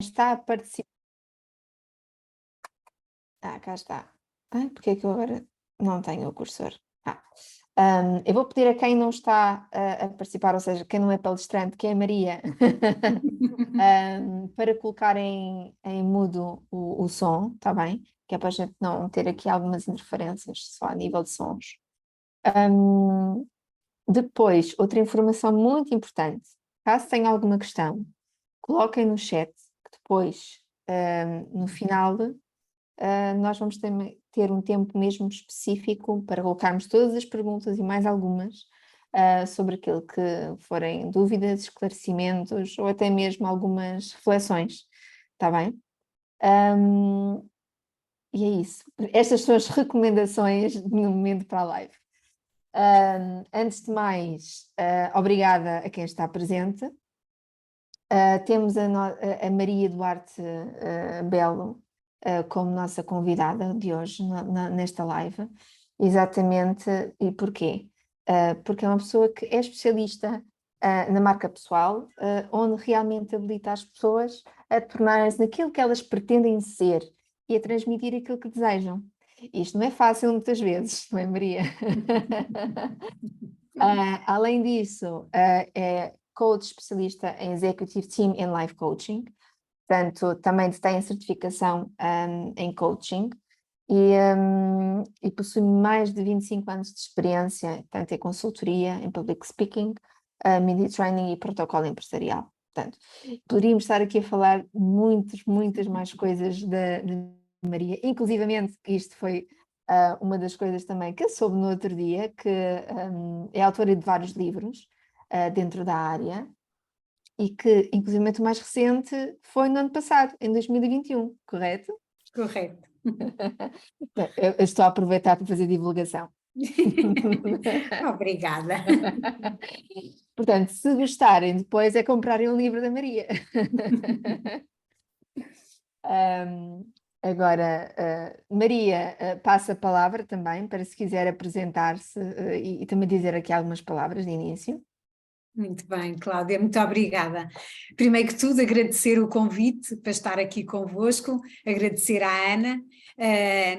Está a participar. Cá está. Porque é que eu agora não tenho o cursor? Eu vou pedir a quem não está a participar, ou seja, quem não é palestrante, que é a Maria, para colocar em mudo o som, está bem? Que é para a gente não ter aqui algumas interferências, só a nível de sons. Depois, outra informação muito importante, caso tenha alguma questão, coloquem no chat, que depois, no final, nós vamos ter um tempo mesmo específico para colocarmos todas as perguntas e mais algumas sobre aquilo que forem dúvidas, esclarecimentos ou até mesmo algumas reflexões, está bem? E é isso. Estas são as recomendações no momento para a live. Antes de mais, obrigada a quem está presente. Temos a Maria Duarte Belo como nossa convidada de hoje nesta live, exatamente. E porquê? Porque é uma pessoa que é especialista na marca pessoal, onde realmente habilita as pessoas a tornarem-se naquilo que elas pretendem ser e a transmitir aquilo que desejam. Isto não é fácil muitas vezes, não é, Maria? Além disso, é coach especialista em Executive Team and Life Coaching, portanto, também tem certificação em coaching e possui mais de 25 anos de experiência, tanto em consultoria, em public speaking, media training e protocolo empresarial. Portanto, poderíamos estar aqui a falar muitas mais coisas da Maria, inclusivamente que isto foi uma das coisas também que eu soube no outro dia, que é autora de vários livros dentro da área e que, inclusive, o mais recente foi no ano passado, em 2021, correto? Correto. Eu estou a aproveitar para fazer divulgação. Obrigada. Portanto, se gostarem, depois é comprarem um livro da Maria. Agora, Maria, passa a palavra também para se quiser apresentar-se e também dizer aqui algumas palavras de início. Muito bem, Cláudia, muito obrigada. Primeiro que tudo, agradecer o convite para estar aqui convosco, agradecer à Ana.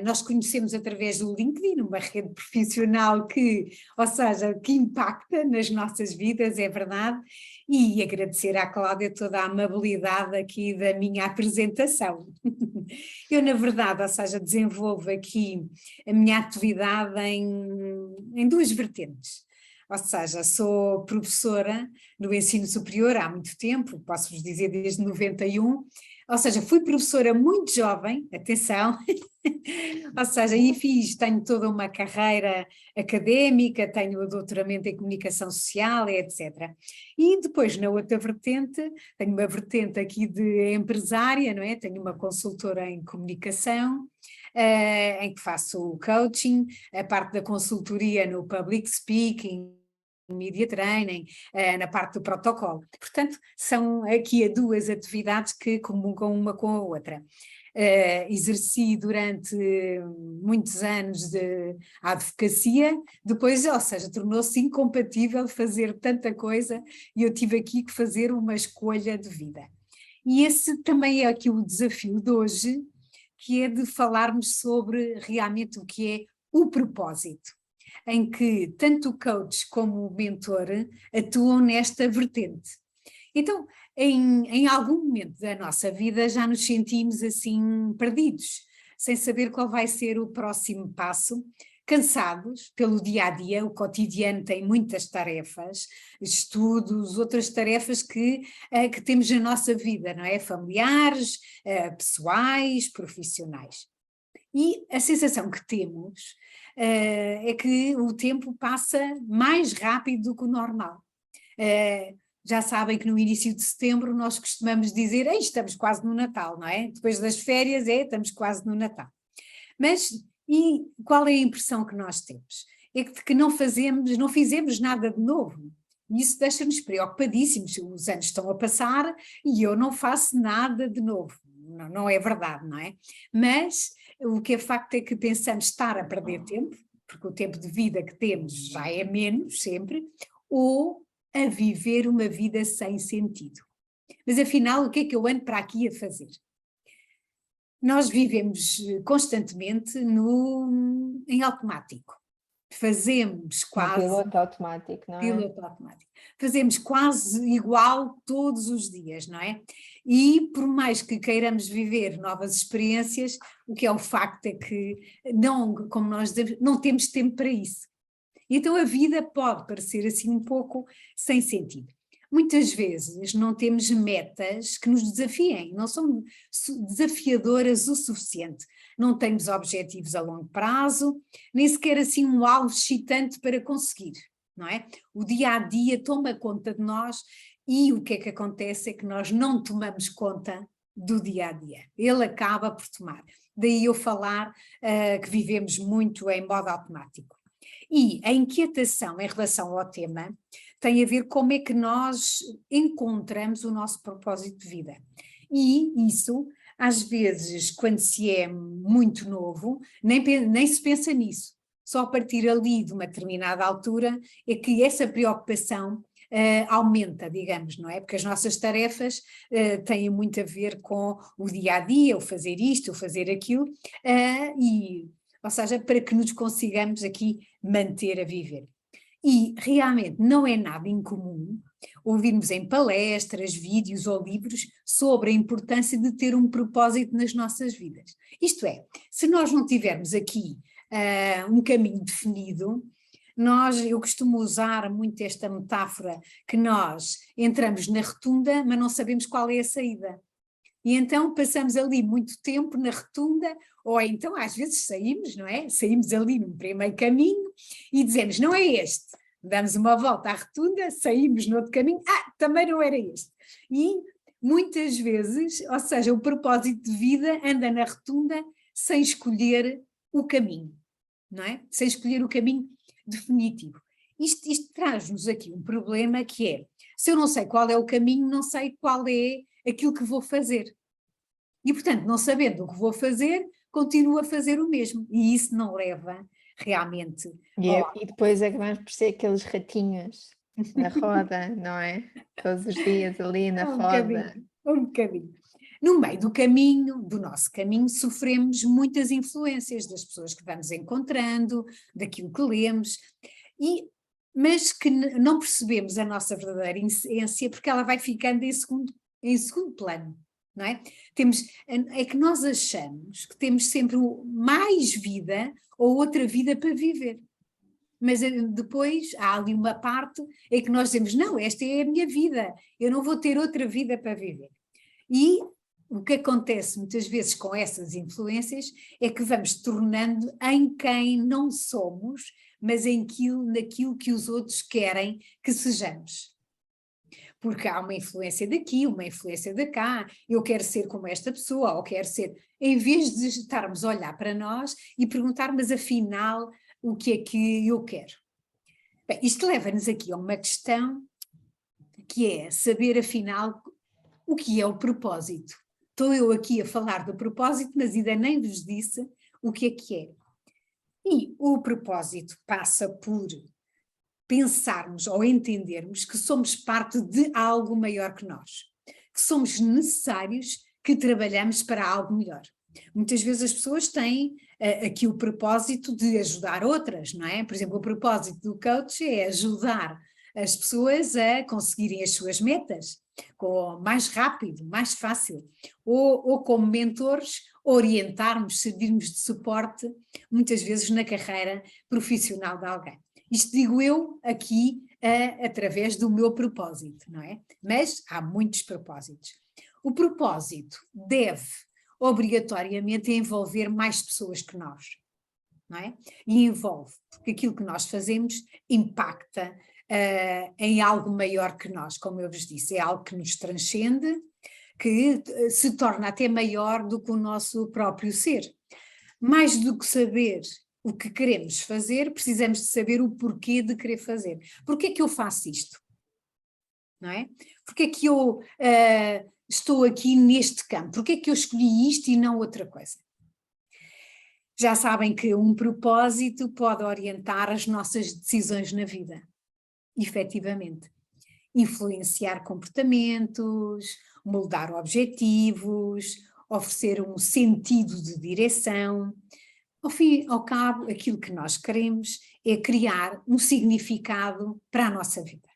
Nós conhecemos através do LinkedIn, uma rede profissional que, ou seja, que impacta nas nossas vidas, é verdade, e agradecer à Cláudia toda a amabilidade aqui da minha apresentação. Eu, na verdade, ou seja, desenvolvo aqui a minha atividade em duas vertentes. Ou seja, sou professora no ensino superior há muito tempo, posso-vos dizer desde 91, ou seja, fui professora muito jovem, atenção, ou seja, e tenho toda uma carreira académica, tenho o doutoramento em comunicação social, etc. E depois, na outra vertente, tenho uma vertente aqui de empresária, não é? Tenho uma consultora em comunicação, em que faço o coaching, a parte da consultoria no public speaking, media training, na parte do protocolo. Portanto, são aqui duas atividades que comungam uma com a outra. Exerci durante muitos anos a advocacia, depois, ou seja, tornou-se incompatível fazer tanta coisa e eu tive aqui que fazer uma escolha de vida. E esse também é aqui o desafio de hoje, que é de falarmos sobre realmente o que é o propósito, em que tanto o coach como o mentor atuam nesta vertente. Então, em algum momento da nossa vida já nos sentimos assim perdidos, sem saber qual vai ser o próximo passo, cansados pelo dia a dia, o cotidiano tem muitas tarefas, estudos, outras tarefas que temos na nossa vida, não é? Familiares, pessoais, profissionais. E a sensação que temos é que o tempo passa mais rápido do que o normal. Já sabem que no início de setembro nós costumamos dizer: "Ei, estamos quase no Natal", não é? Depois das férias estamos quase no Natal. Mas e qual é a impressão que nós temos? É que não fizemos nada de novo. E isso deixa-nos preocupadíssimos. Os anos estão a passar e eu não faço nada de novo. Não, não é verdade, não é? Mas o que é facto é que pensamos estar a perder tempo, porque o tempo de vida que temos já é menos sempre, ou a viver uma vida sem sentido. Mas afinal, o que é que eu ando para aqui a fazer? Nós vivemos constantemente em automático. Fazemos No quase piloto automático, não é? piloto automático. Fazemos quase igual todos os dias, não é? E por mais que queiramos viver novas experiências, o que é o facto é que não, como nós dizemos, não temos tempo para isso. Então a vida pode parecer assim um pouco sem sentido. Muitas vezes não temos metas que nos desafiem, não são desafiadoras o suficiente. Não temos objetivos a longo prazo, nem sequer assim um alvo excitante para conseguir, não é? O dia a dia toma conta de nós e o que é que acontece é que nós não tomamos conta do dia a dia. Ele acaba por tomar. Daí eu falar que vivemos muito em modo automático. E a inquietação em relação ao tema tem a ver como é que nós encontramos o nosso propósito de vida. E isso, às vezes, quando se é muito novo, nem se pensa nisso. Só a partir ali de uma determinada altura é que essa preocupação aumenta, digamos, não é? Porque as nossas tarefas têm muito a ver com o dia a dia, o fazer isto, o fazer aquilo, ou seja, para que nos consigamos aqui manter a viver. E realmente não é nada incomum ouvirmos em palestras, vídeos ou livros sobre a importância de ter um propósito nas nossas vidas. Isto é, se nós não tivermos aqui um caminho definido, eu costumo usar muito esta metáfora que nós entramos na rotunda, mas não sabemos qual é a saída. E então passamos ali muito tempo na rotunda, ou então às vezes saímos, não é? Saímos ali no primeiro caminho e dizemos, não é este. Damos uma volta à rotunda, saímos no outro caminho, também não era este. E muitas vezes, ou seja, o propósito de vida anda na rotunda sem escolher o caminho, não é? Sem escolher o caminho definitivo. Isto traz-nos aqui um problema que é, se eu não sei qual é o caminho, não sei qual é aquilo que vou fazer. E, portanto, não sabendo o que vou fazer, continuo a fazer o mesmo. E isso não leva realmente E depois é que vamos parecer aqueles ratinhos na roda, não é? Todos os dias ali na roda. Um bocadinho. No meio do caminho, do nosso caminho, sofremos muitas influências das pessoas que vamos encontrando, daquilo que lemos, mas que não percebemos a nossa verdadeira essência porque ela vai ficando em segundo plano. Não é? É que nós achamos que temos sempre mais vida ou outra vida para viver. Mas depois há ali uma parte em que nós dizemos, não, esta é a minha vida, eu não vou ter outra vida para viver. E o que acontece muitas vezes com essas influências é que vamos tornando em quem não somos, mas naquilo que os outros querem que sejamos. Porque há uma influência daqui, uma influência de cá, eu quero ser como esta pessoa, ou quero ser, em vez de estarmos a olhar para nós e perguntar, mas afinal, o que é que eu quero? Bem, isto leva-nos aqui a uma questão que é saber afinal o que é o propósito. Estou eu aqui a falar do propósito, mas ainda nem vos disse o que é. E o propósito passa por pensarmos ou entendermos que somos parte de algo maior que nós, que somos necessários, que trabalhamos para algo melhor. Muitas vezes as pessoas têm aqui o propósito de ajudar outras, não é? Por exemplo, o propósito do coach é ajudar as pessoas a conseguirem as suas metas, mais rápido, mais fácil, ou como mentores, orientarmos, servirmos de suporte, muitas vezes na carreira profissional de alguém. Isto digo eu aqui através do meu propósito, não é? Mas há muitos propósitos. O propósito deve obrigatoriamente envolver mais pessoas que nós, não é? E envolve, porque aquilo que nós fazemos impacta em algo maior que nós, como eu vos disse, é algo que nos transcende, que se torna até maior do que o nosso próprio ser. Mais do que saber o que queremos fazer, precisamos de saber o porquê de querer fazer. Porquê é que eu faço isto? Não é? Porquê é que eu estou aqui neste campo? Porquê é que eu escolhi isto e não outra coisa? Já sabem que um propósito pode orientar as nossas decisões na vida, efetivamente. influenciar comportamentos, moldar objetivos, oferecer um sentido de direção. Ao fim e ao cabo, aquilo que nós queremos é criar um significado para a nossa vida,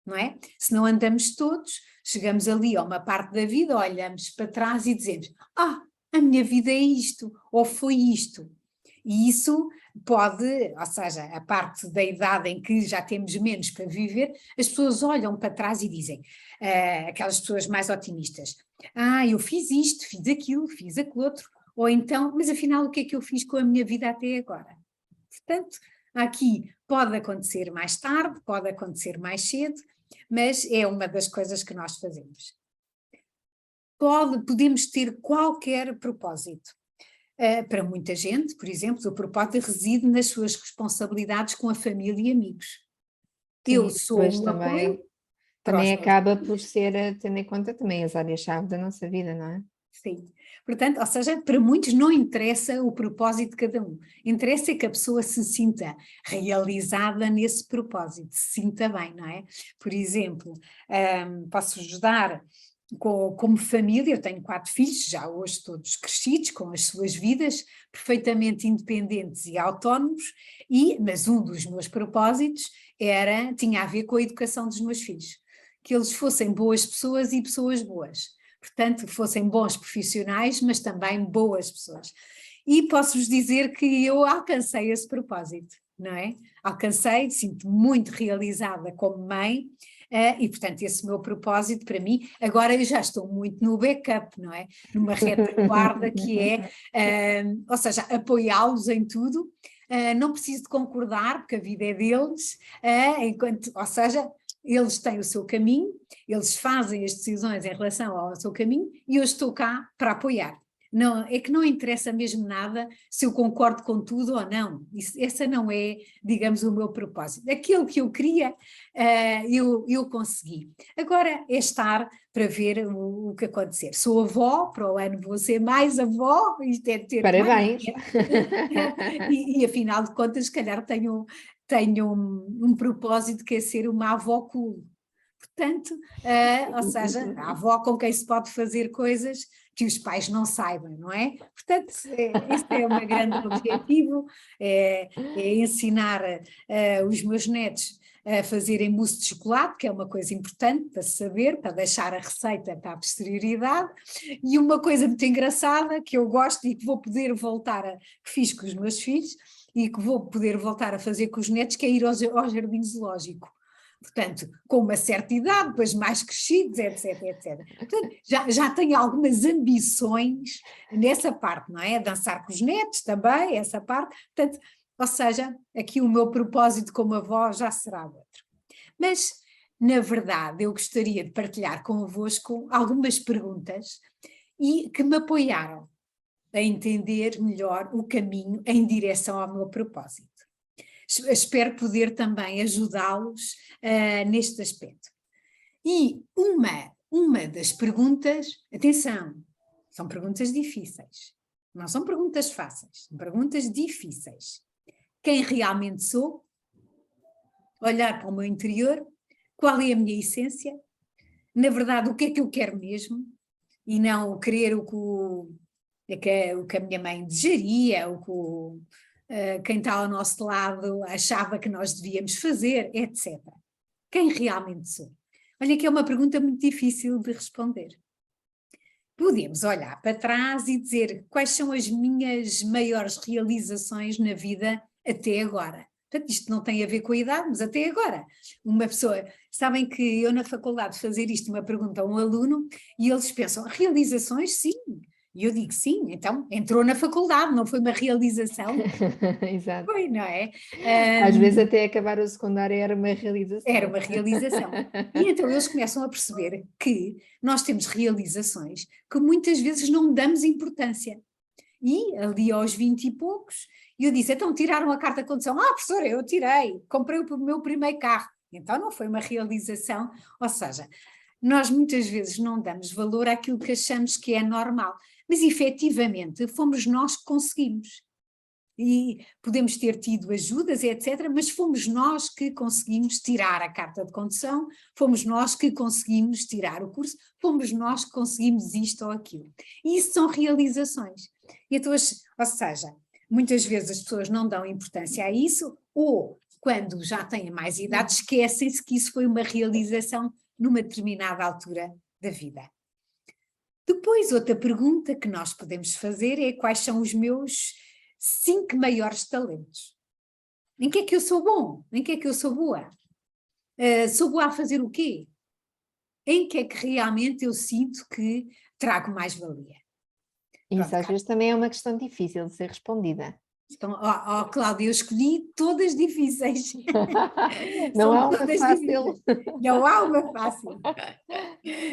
não é? Se não andamos todos, chegamos ali a uma parte da vida, olhamos para trás e dizemos: a minha vida é isto, ou foi isto. E isso pode, ou seja, a parte da idade em que já temos menos para viver, as pessoas olham para trás e dizem, aquelas pessoas mais otimistas: eu fiz isto, fiz aquilo, fiz aquilo outro, ou então, mas afinal o que é que eu fiz com a minha vida até agora? Portanto, aqui pode acontecer mais tarde, pode acontecer mais cedo, mas é uma das coisas que nós fazemos. Podemos ter qualquer propósito. Para muita gente, por exemplo, o propósito reside nas suas responsabilidades com a família e amigos. Eu Sim, sou pois um apoio para os também meus acaba amigos. por ser, tendo em conta também as áreas-chave da nossa vida, não é? Sim. Portanto, ou seja, para muitos não interessa o propósito de cada um. Interessa é que a pessoa se sinta realizada nesse propósito, se sinta bem, não é? Por exemplo, posso ajudar como família, eu tenho 4 filhos, já hoje todos crescidos, com as suas vidas, perfeitamente independentes e autónomos, mas um dos meus propósitos tinha a ver com a educação dos meus filhos, que eles fossem boas pessoas e pessoas boas. Portanto, fossem bons profissionais, mas também boas pessoas. E posso-vos dizer que eu alcancei esse propósito, não é? Alcancei, sinto-me muito realizada como mãe, e portanto esse meu propósito para mim, agora eu já estou muito no backup, não é? Numa retaguarda que ou seja, apoiá-los em tudo, não preciso de concordar, porque a vida é deles, ou seja, eles têm o seu caminho, eles fazem as decisões em relação ao seu caminho e eu estou cá para apoiar. Não, é que não interessa mesmo nada se eu concordo com tudo ou não. Essa não é, digamos, o meu propósito. Aquilo que eu queria, eu consegui. Agora é estar para ver o que acontecer. Sou avó, para o ano vou ser mais avó, isto é ter mais. Parabéns! E afinal de contas, se calhar tenho um propósito que é ser uma avó cool. Portanto, ou seja, a avó com quem se pode fazer coisas que os pais não saibam, não é? Portanto, esse é o meu grande objetivo, é ensinar os meus netos a fazerem mousse de chocolate, que é uma coisa importante para saber, para deixar a receita para a posterioridade, e uma coisa muito engraçada que eu gosto e que vou poder que fiz com os meus filhos, e que vou poder voltar a fazer com os netos, que é ir ao jardim zoológico. Portanto, com uma certa idade, depois mais crescidos, etc, etc. Portanto, já tenho algumas ambições nessa parte, não é? Dançar com os netos também, essa parte. Portanto, ou seja, aqui o meu propósito como avó já será outro. Mas, na verdade, eu gostaria de partilhar convosco algumas perguntas e que me apoiaram a entender melhor o caminho em direção ao meu propósito. Espero poder também ajudá-los neste aspecto. E uma das perguntas, atenção, são perguntas difíceis, não são perguntas fáceis, são perguntas difíceis. Quem realmente sou? Olhar para o meu interior, qual é a minha essência? Na verdade, o que é que eu quero mesmo? E não querer o que a minha mãe desejaria, o que quem está ao nosso lado achava que nós devíamos fazer, etc. Quem realmente sou? Olha que é uma pergunta muito difícil de responder. Podemos olhar para trás e dizer quais são as minhas maiores realizações na vida até agora. Portanto, isto não tem a ver com a idade, mas até agora. Uma pessoa, sabem que eu na faculdade fazer isto, uma pergunta a um aluno, e eles pensam, realizações? Sim. E eu digo sim, então entrou na faculdade, não foi uma realização? Exato. Foi, não é? Às vezes até acabar o secundário era uma realização. Era uma realização. E então eles começam a perceber que nós temos realizações que muitas vezes não damos importância. E ali aos 20 e poucos, eu disse, então tiraram a carta de condução? Professora, eu tirei, comprei o meu primeiro carro. Então não foi uma realização, ou seja, nós muitas vezes não damos valor àquilo que achamos que é normal, mas efetivamente fomos nós que conseguimos. e podemos ter tido ajudas, etc., mas fomos nós que conseguimos tirar a carta de condução, fomos nós que conseguimos tirar o curso, fomos nós que conseguimos isto ou aquilo. E isso são realizações. E então, ou seja, muitas vezes as pessoas não dão importância a isso, ou quando já têm mais idade, esquecem-se que isso foi uma realização numa determinada altura da vida. Depois, outra pergunta que nós podemos fazer é: quais são os meus 5 maiores talentos? Em que é que eu sou bom? Em que é que eu sou boa? Sou boa a fazer o quê? Em que é que realmente eu sinto que trago mais valia? Isso às vezes também é uma questão difícil de ser respondida. Então, Cláudia, eu escolhi todas difíceis. Não há São uma todas fácil. difíceis. Não há uma fácil.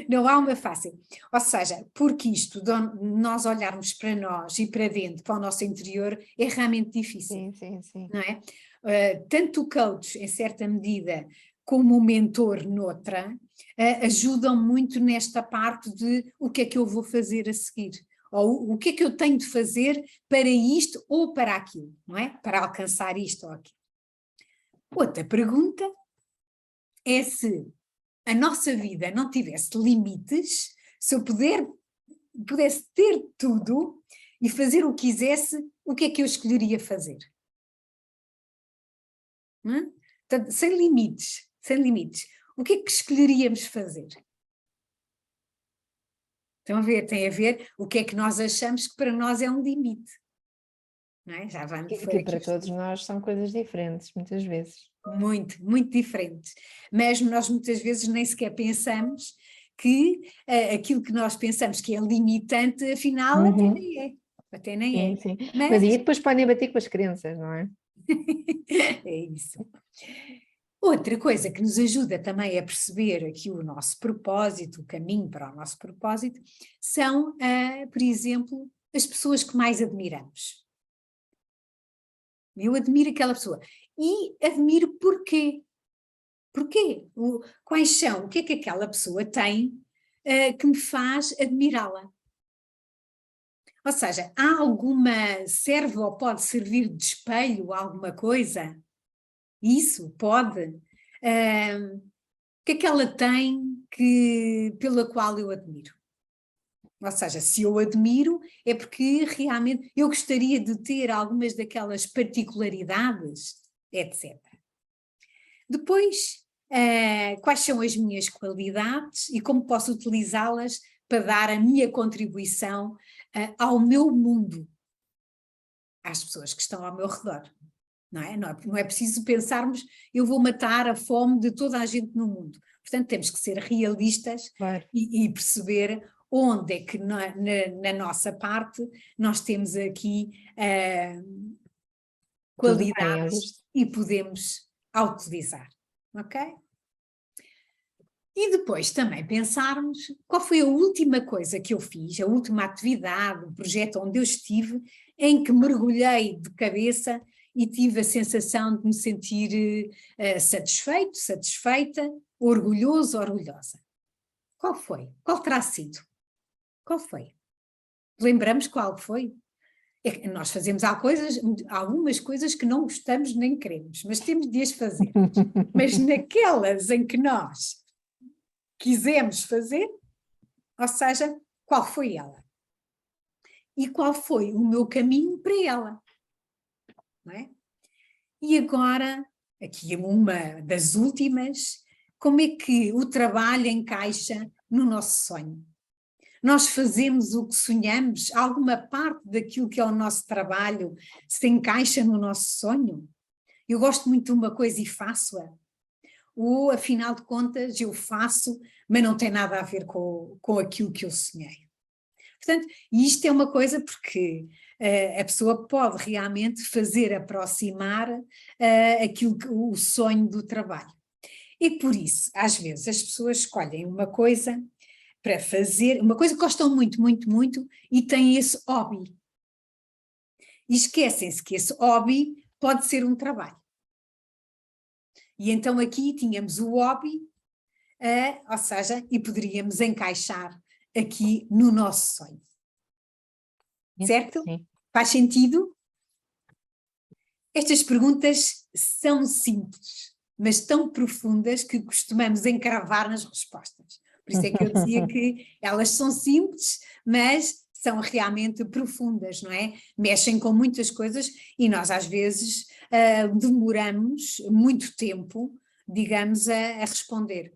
Não há uma fácil. Ou seja, porque isto, de nós olharmos para nós e para dentro, para o nosso interior, é realmente difícil. Sim. Não é? Tanto o coach, em certa medida, como o mentor noutra, ajudam muito nesta parte de o que é que eu vou fazer a seguir. Ou o que é que eu tenho de fazer para isto ou para aquilo, não é? Para alcançar isto ou aquilo. Outra pergunta é: se a nossa vida não tivesse limites, se eu pudesse ter tudo e fazer o que quisesse, o que é que eu escolheria fazer? Portanto, sem limites, sem limites. O que é que escolheríamos fazer? Estão a ver? Tem a ver o que é que nós achamos que para nós é um limite. Não é? Já vamos, Que para todos nós são coisas diferentes, muitas vezes. Muito, muito diferentes. Mas nós muitas vezes nem sequer pensamos que aquilo que nós pensamos que é limitante, afinal, até nem é. Até nem é. Sim. Mas Mas aí depois podem bater com as crenças, não é? é isso. Outra coisa que nos ajuda também a perceber aqui o nosso propósito, o caminho para o nosso propósito, são, por exemplo, as pessoas que mais admiramos. Eu admiro aquela pessoa. E admiro porquê? Porquê? Quais são? O que é que aquela pessoa tem que me faz admirá-la? Ou seja, há alguma, serve ou pode servir de espelho a alguma coisa? Isso pode. O que é que ela tem pela qual eu admiro? Ou seja, se eu admiro é porque realmente eu gostaria de ter algumas daquelas particularidades, etc. Depois, quais são as minhas qualidades e como posso utilizá-las para dar a minha contribuição ao meu mundo, às pessoas que estão ao meu redor. Não é preciso pensarmos, eu vou matar a fome de toda a gente no mundo. Portanto, temos que ser realistas, Claro. e perceber onde é que na nossa parte nós temos aqui qualidades e podemos a utilizar, ok? E depois também pensarmos qual foi a última coisa que eu fiz, a última atividade, o projeto onde eu estive, em que mergulhei de cabeça e tive a sensação de me sentir satisfeito, satisfeita, orgulhoso, orgulhosa. Qual foi? Qual terá sido? Qual foi? Lembramos qual foi? Nós fazemos algumas coisas que não gostamos nem queremos, mas temos de as fazer. Mas naquelas em que nós quisemos fazer, ou seja, qual foi ela? E qual foi o meu caminho para ela? Não é? E agora, aqui uma das últimas, como é que o trabalho encaixa no nosso sonho? Nós fazemos o que sonhamos? Alguma parte daquilo que é o nosso trabalho se encaixa no nosso sonho? Eu gosto muito de uma coisa e faço-a. Ou, afinal de contas, eu faço, mas não tem nada a ver com aquilo que eu sonhei. Portanto, isto é uma coisa porque a pessoa pode realmente fazer aproximar o sonho do trabalho. E por isso, às vezes, as pessoas escolhem uma coisa para fazer, uma coisa que gostam muito, muito, muito, e têm esse hobby. E esquecem-se que esse hobby pode ser um trabalho. E então aqui tínhamos o hobby, ou seja, e poderíamos encaixar aqui no nosso sonho. Certo? Sim. Faz sentido? Estas perguntas são simples, mas tão profundas que costumamos encravar nas respostas. Por isso é que eu dizia que elas são simples, mas são realmente profundas, não é? Mexem com muitas coisas e nós às vezes demoramos muito tempo, digamos, a responder.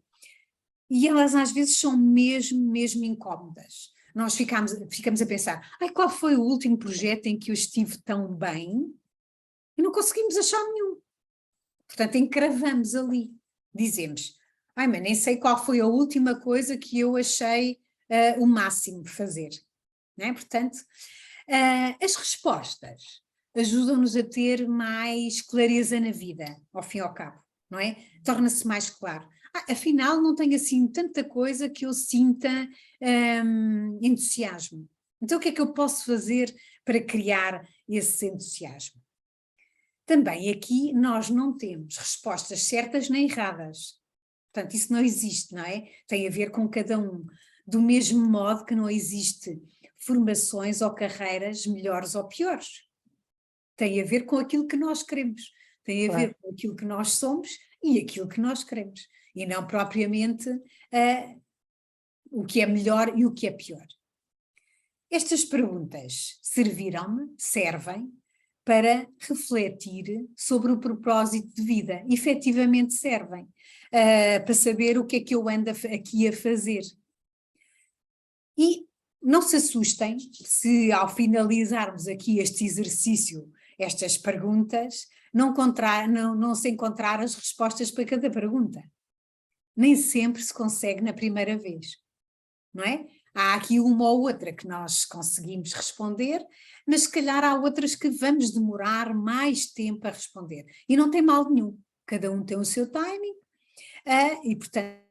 E elas às vezes são mesmo incómodas. Nós ficamos a pensar, qual foi o último projeto em que eu estive tão bem? E não conseguimos achar nenhum. Portanto, encravamos ali. Dizemos, mas nem sei qual foi a última coisa que eu achei o máximo de fazer. Não é? Portanto, as respostas ajudam-nos a ter mais clareza na vida, ao fim e ao cabo, não é? Torna-se mais claro. Afinal, não tenho assim tanta coisa que eu sinta entusiasmo. Então, o que é que eu posso fazer para criar esse entusiasmo? Também aqui nós não temos respostas certas nem erradas. Portanto, isso não existe, não é? Tem a ver com cada um. Do mesmo modo que não existe formações ou carreiras melhores ou piores. Tem a ver com aquilo que nós queremos. Tem a ver com aquilo que nós somos e aquilo que nós queremos. E não propriamente o que é melhor e o que é pior. Estas perguntas servem para refletir sobre o propósito de vida. Efetivamente servem para saber o que é que eu ando aqui a fazer. E não se assustem se ao finalizarmos aqui este exercício, estas perguntas, não se encontrar as respostas para cada pergunta. Nem sempre se consegue na primeira vez, não é? Há aqui uma ou outra que nós conseguimos responder, mas se calhar há outras que vamos demorar mais tempo a responder. E não tem mal nenhum, cada um tem o seu timing, e portanto,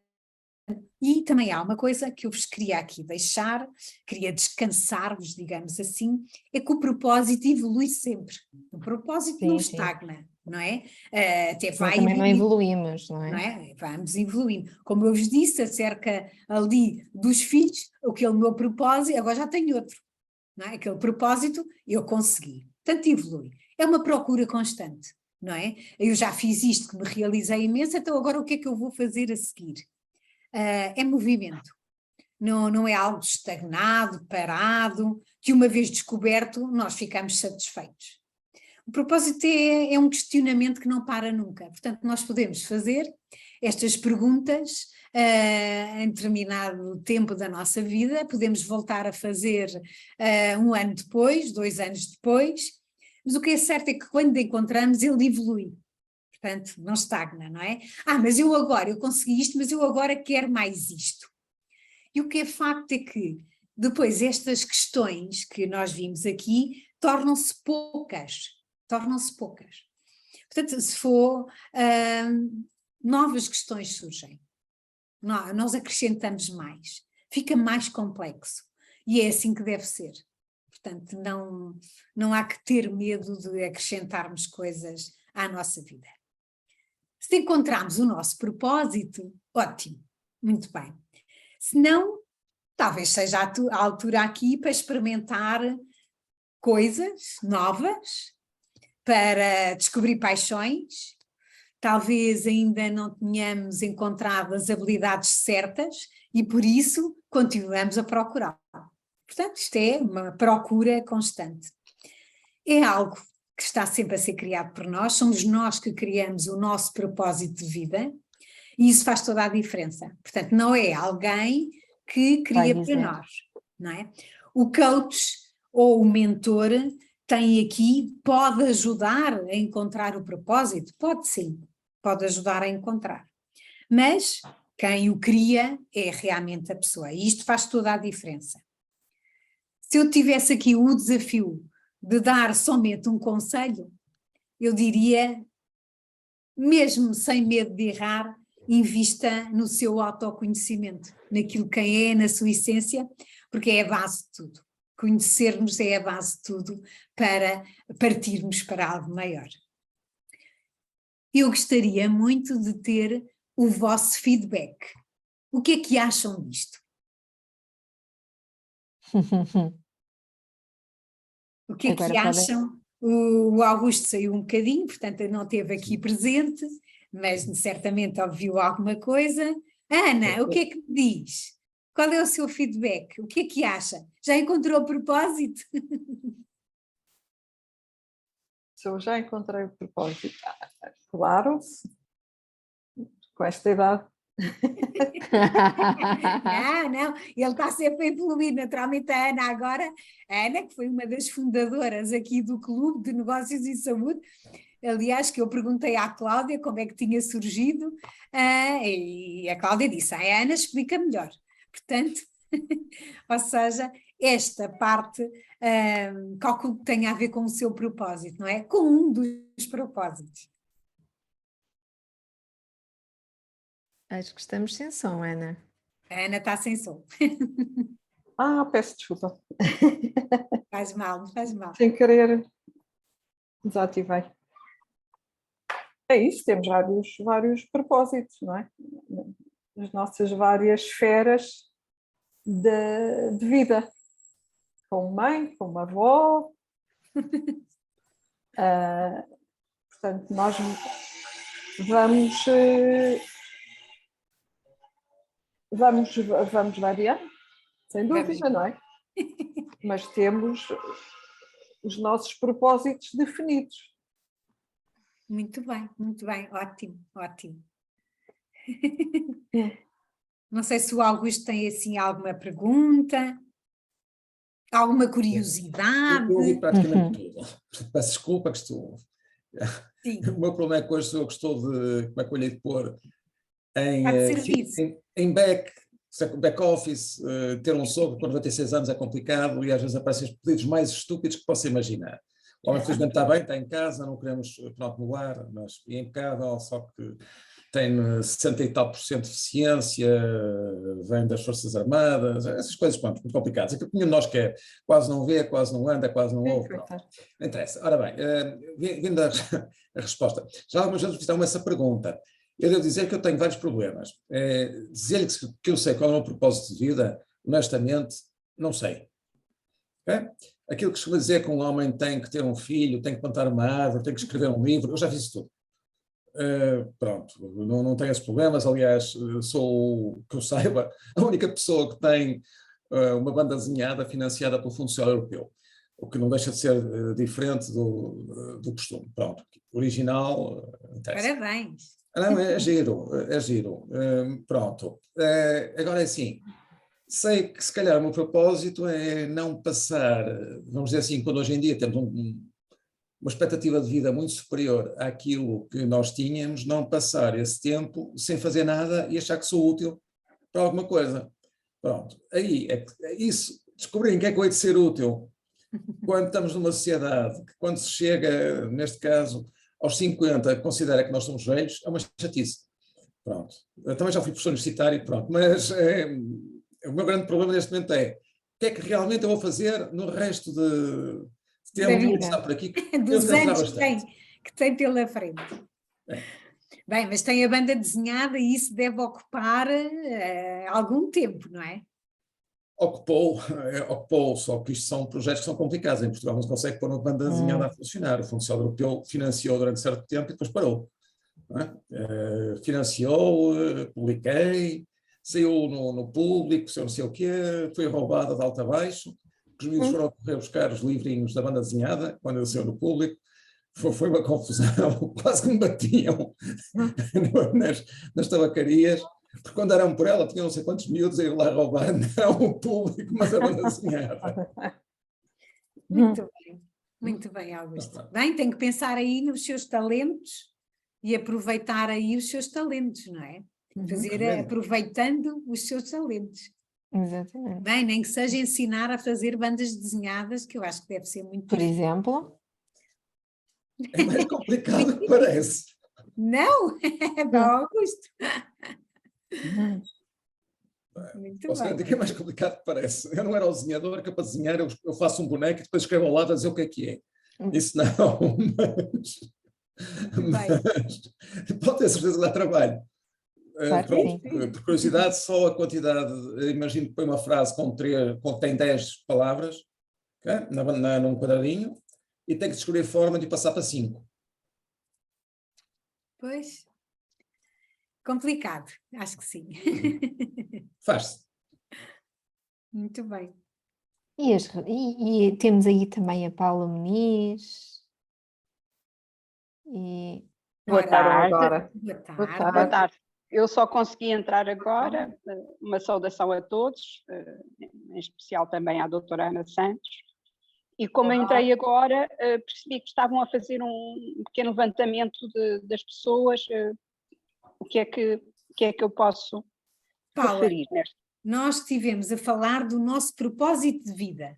e também há uma coisa que eu vos queria aqui deixar, queria descansar-vos, digamos assim, é que o propósito evolui sempre. O propósito não estagna, não é? Até vai também não evoluímos, não é? Não é? Vamos evoluindo. Como eu vos disse, acerca ali dos filhos, aquele meu propósito, agora já tenho outro. Não é? Aquele propósito eu consegui. Portanto, evolui. É uma procura constante, não é? Eu já fiz isto que me realizei imenso, então agora o que é que eu vou fazer a seguir? É movimento. Não é algo estagnado, parado, que uma vez descoberto nós ficamos satisfeitos. O propósito é um questionamento que não para nunca. Portanto, nós podemos fazer estas perguntas em determinado tempo da nossa vida, podemos voltar a fazer 1 ano depois, 2 anos depois, mas o que é certo é que quando encontramos ele evolui. Portanto, não estagna, não é? Mas eu consegui isto, mas eu agora quero mais isto. E o que é facto é que depois estas questões que nós vimos aqui tornam-se poucas. Portanto, se for, novas questões surgem, nós acrescentamos mais, fica mais complexo e é assim que deve ser. Portanto, não há que ter medo de acrescentarmos coisas à nossa vida. Se encontrarmos o nosso propósito, ótimo, muito bem. Se não, talvez seja a altura aqui para experimentar coisas novas, para descobrir paixões, talvez ainda não tenhamos encontrado as habilidades certas e por isso continuamos a procurar. Portanto, isto é uma procura constante. É algo que está sempre a ser criado por nós, somos nós que criamos o nosso propósito de vida e isso faz toda a diferença. Portanto, não é alguém que cria para nós, não é? O coach ou o mentor tem aqui, pode ajudar a encontrar o propósito? Pode sim, pode ajudar a encontrar. Mas quem o cria é realmente a pessoa e isto faz toda a diferença. Se eu tivesse aqui o desafio de dar somente um conselho, eu diria, mesmo sem medo de errar, invista no seu autoconhecimento, naquilo quem é, na sua essência, porque é a base de tudo. Conhecer-nos é a base de tudo para partirmos para algo maior. Eu gostaria muito de ter o vosso feedback. O que é que acham disto? O que é que acham O Augusto saiu um bocadinho, portanto não esteve aqui presente, mas certamente ouviu alguma coisa. Ana, o que é que me diz? Qual é o seu feedback? O que é que acha? Já encontrou o propósito? Se eu já encontrei o propósito, claro, com esta idade. Não, ele está sempre a evoluir, naturalmente a Ana agora, a Ana que foi uma das fundadoras aqui do Clube de Negócios e Saúde, aliás que eu perguntei à Cláudia como é que tinha surgido, e a Cláudia disse, a Ana explica melhor, portanto, ou seja, esta parte calculo que tem a ver com o seu propósito, não é? Com um dos propósitos. Acho que estamos sem som, Ana. A Ana está sem som. Peço desculpa. Faz mal, não faz mal. Sem querer, desativei. É isso, temos vários propósitos, não é? As nossas várias esferas de vida. Como mãe, como avó. Portanto, nós vamos variar, sem dúvida, não é? Mas temos os nossos propósitos definidos. Muito bem, ótimo, ótimo. Não sei se o Augusto tem assim alguma pergunta, alguma curiosidade. Eu ouvi praticamente tudo. Peço desculpa que estou... Sim. O meu problema é que hoje eu gostou de, como é que eu lhe hei de pôr, em back office, ter um sogro com 96 anos é complicado e às vezes aparecem os pedidos mais estúpidos que possa imaginar. O homem felizmente está bem, está em casa, não queremos pronto mudar, mas é impecável, só que tem 60 e tal % de eficiência, vem das Forças Armadas, essas coisas pronto, muito complicadas. Aquilo que nenhum de nós quer, quase não vê, quase não anda, quase não ouve. Não interessa. Ora bem, vindo a resposta, já algumas vezes fizeram essa pergunta. Eu devo dizer que eu tenho vários problemas. Dizer-lhe que eu sei qual é o meu propósito de vida, honestamente, não sei. Okay? Aquilo que se vai dizer que um homem tem que ter um filho, tem que plantar uma árvore, tem que escrever um livro, eu já fiz isso tudo. Pronto, não tenho esses problemas. Aliás, sou, que eu saiba, a única pessoa que tem uma banda desenhada financiada pelo Fundo Social Europeu, o que não deixa de ser diferente do costume. Pronto, original. Parabéns. Não, é giro, é giro. Pronto. Agora é assim, sei que se calhar o meu propósito é não passar, vamos dizer assim, quando hoje em dia temos uma expectativa de vida muito superior àquilo que nós tínhamos, não passar esse tempo sem fazer nada e achar que sou útil para alguma coisa. Pronto, aí é isso, descobrirem que é que eu hei de ser útil quando estamos numa sociedade que quando se chega, neste caso, aos 50, considera que nós somos velhos, é uma chatice. Pronto, eu também já fui professor universitário, pronto, mas o meu grande problema neste momento é o que é que realmente eu vou fazer no resto de tempo que está por aqui, dos anos que tem pela frente. Bem, mas tem a banda desenhada e isso deve ocupar algum tempo, não é? Ocupou, só que isto são projetos que são complicados. Em Portugal não se consegue pôr uma banda desenhada a funcionar. O Fundo Social Europeu financiou durante certo tempo e depois parou. Não é? Financiou, publiquei, saiu no público, não sei o quê, foi roubada de alto a baixo. Os miúdos foram a correr buscar os livrinhos da banda desenhada, quando ele saiu no público. Foi uma confusão, quase que me batiam nas tabacarias. Porque quando eram por ela, tinham não sei quantos miúdos a ir lá roubar, não o público, mas a banda desenhada. Muito bem, Augusto. Bem, tem que pensar aí nos seus talentos e aproveitar aí os seus talentos, não é? Aproveitando os seus talentos. Exatamente. Bem, nem que seja ensinar a fazer bandas desenhadas, que eu acho que deve ser muito Por difícil. exemplo? É mais complicado do que parece. Não? É para Augusto. Muito Posso bem. garantir que é mais complicado que parece. Eu não era o desenhador, que para desenhar eu faço um boneco e depois escrevo ao lado a dizer o que é. Isso não, mas pode ter certeza que dá trabalho. Pronto, por curiosidade, só a quantidade, imagino que põe uma frase tem 10 palavras, okay? Num quadradinho, e tem que descobrir forma de passar para 5. Pois, complicado, acho que sim. Faz-se. Muito bem. E temos aí também a Paula Muniz. E Boa Ora, tarde. Boa Boa tarde. Boa tarde. Eu só consegui entrar agora. Uma saudação a todos, em especial também à doutora Ana Santos. E como eu entrei agora, percebi que estavam a fazer um pequeno levantamento das pessoas. O que é que eu posso Paula, referir neste? nós estivemos a falar do nosso propósito de vida.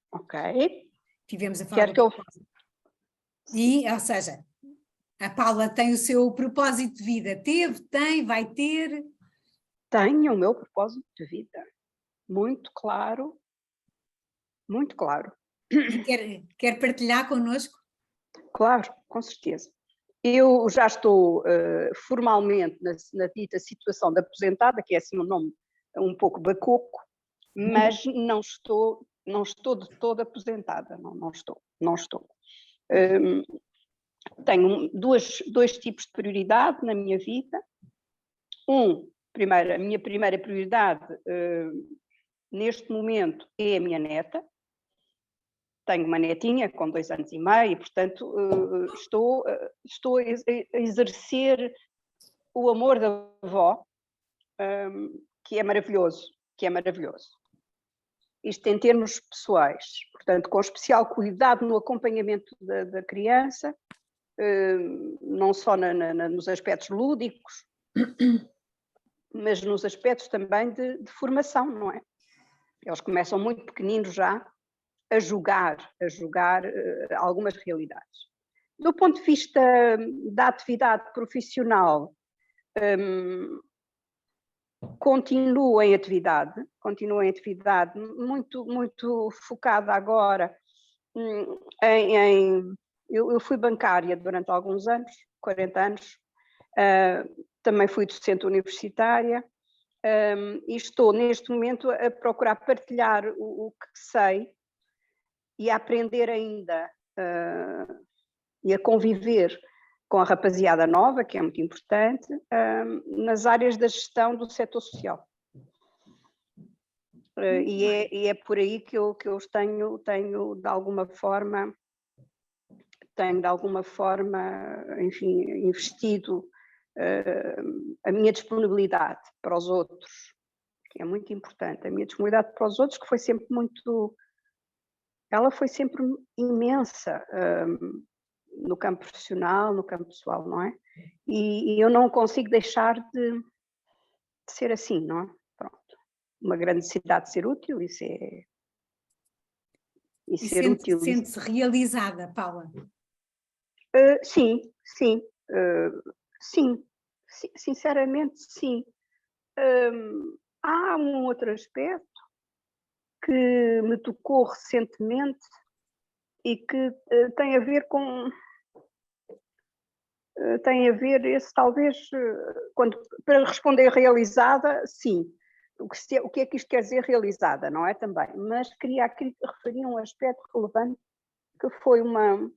Ok. Tivemos a falar Quero que eu... E, ou seja, a Paula tem o seu propósito de vida. Teve, tem, vai ter. Tenho o meu propósito de vida. Muito claro. Muito claro. E quer partilhar connosco? Claro, com certeza. Eu já estou formalmente na dita situação de aposentada, que é assim um nome um pouco bacoco, mas não estou de toda aposentada, não estou. Tenho dois tipos de prioridade na minha vida. A minha primeira prioridade neste momento é a minha neta. Tenho uma netinha com 2 anos e meio e, portanto, estou a exercer o amor da avó, que é maravilhoso, Isto em termos pessoais, portanto, com especial cuidado no acompanhamento da criança, não só nos aspectos lúdicos, mas nos aspectos também de formação, não é? Eles começam muito pequeninos já, a julgar algumas realidades. Do ponto de vista da atividade profissional, continuo em atividade muito focada agora eu fui bancária durante alguns anos, 40 anos, também fui docente universitária, e estou neste momento a procurar partilhar o que sei e a aprender ainda e a conviver com a rapaziada nova, que é muito importante, nas áreas da gestão do setor social. E é por aí que eu tenho de alguma forma, enfim, investido a minha disponibilidade para os outros, que é muito importante, a minha disponibilidade para os outros, que foi sempre imensa no campo profissional, no campo pessoal, não é? E eu não consigo deixar de ser assim, não é? Pronto. Uma grande necessidade de ser útil, e ser útil. Sente-se realizada, Paula? Sim, sinceramente sim. Há um outro aspecto que me tocou recentemente e que tem a ver talvez, para responder realizada, sim. O que é que isto quer dizer realizada, não é também? Mas queria aqui referir um aspecto relevante, que foi uma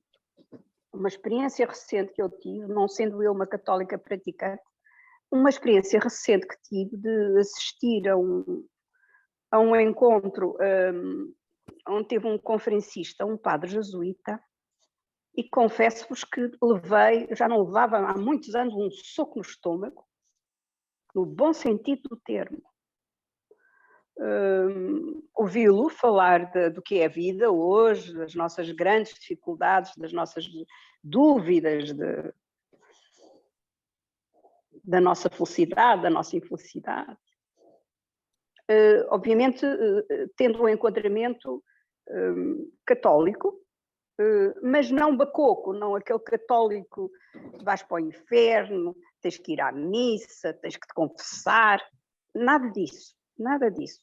experiência recente que eu tive, não sendo eu uma católica praticante, uma experiência recente que tive de assistir a um encontro onde teve um conferencista, um padre jesuíta, e confesso-vos que já não levava há muitos anos um soco no estômago, no bom sentido do termo. Ouvi-lo falar do que é a vida hoje, das nossas grandes dificuldades, das nossas dúvidas, da nossa felicidade, da nossa infelicidade. Obviamente, tendo um enquadramento católico, mas não bacoco, não aquele católico que vais para o inferno, tens que ir à missa, tens que te confessar, nada disso.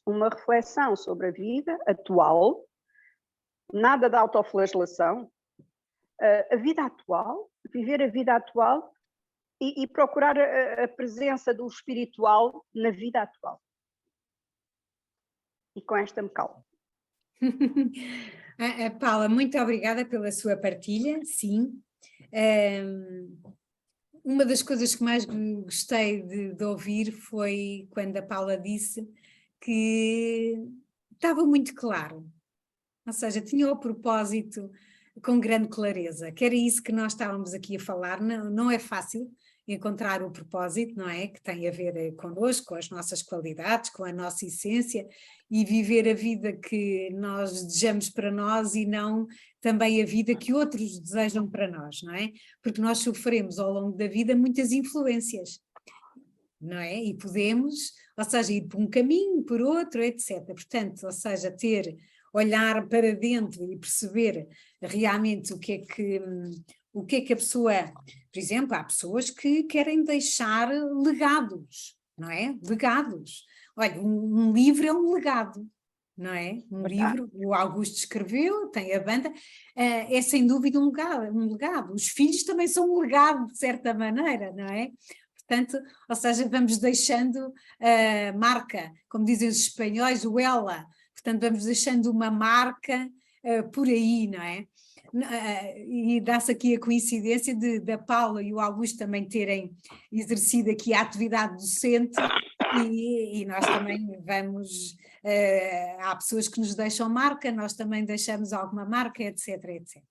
Uma reflexão sobre a vida atual, nada de autoflagelação, a vida atual, viver a vida atual e procurar a presença do espiritual na vida atual. E com esta me calo. Paula, muito obrigada pela sua partilha, sim. Uma das coisas que mais gostei de ouvir foi quando a Paula disse que estava muito claro, ou seja, tinha o propósito com grande clareza, que era isso que nós estávamos aqui a falar. Não é fácil encontrar o propósito, não é? Que tem a ver connosco, com as nossas qualidades, com a nossa essência, e viver a vida que nós desejamos para nós e não também a vida que outros desejam para nós, não é? Porque nós sofremos ao longo da vida muitas influências, não é? E podemos, ou seja, ir por um caminho, por outro, etc. Portanto, ou seja, olhar para dentro e perceber realmente o que é que a pessoa, por exemplo, há pessoas que querem deixar legados, não é? Legados. Olha, um livro é um legado, não é? Um livro, o Augusto escreveu, tem a banda, é sem dúvida um legado. Os filhos também são um legado, de certa maneira, não é? Portanto, ou seja, vamos deixando marca, como dizem os espanhóis, huela. Portanto, vamos deixando uma marca por aí, não é? E dá-se aqui a coincidência da Paula e o Augusto também terem exercido aqui a atividade docente e nós também vamos, há pessoas que nos deixam marca, nós também deixamos alguma marca, etc, etc.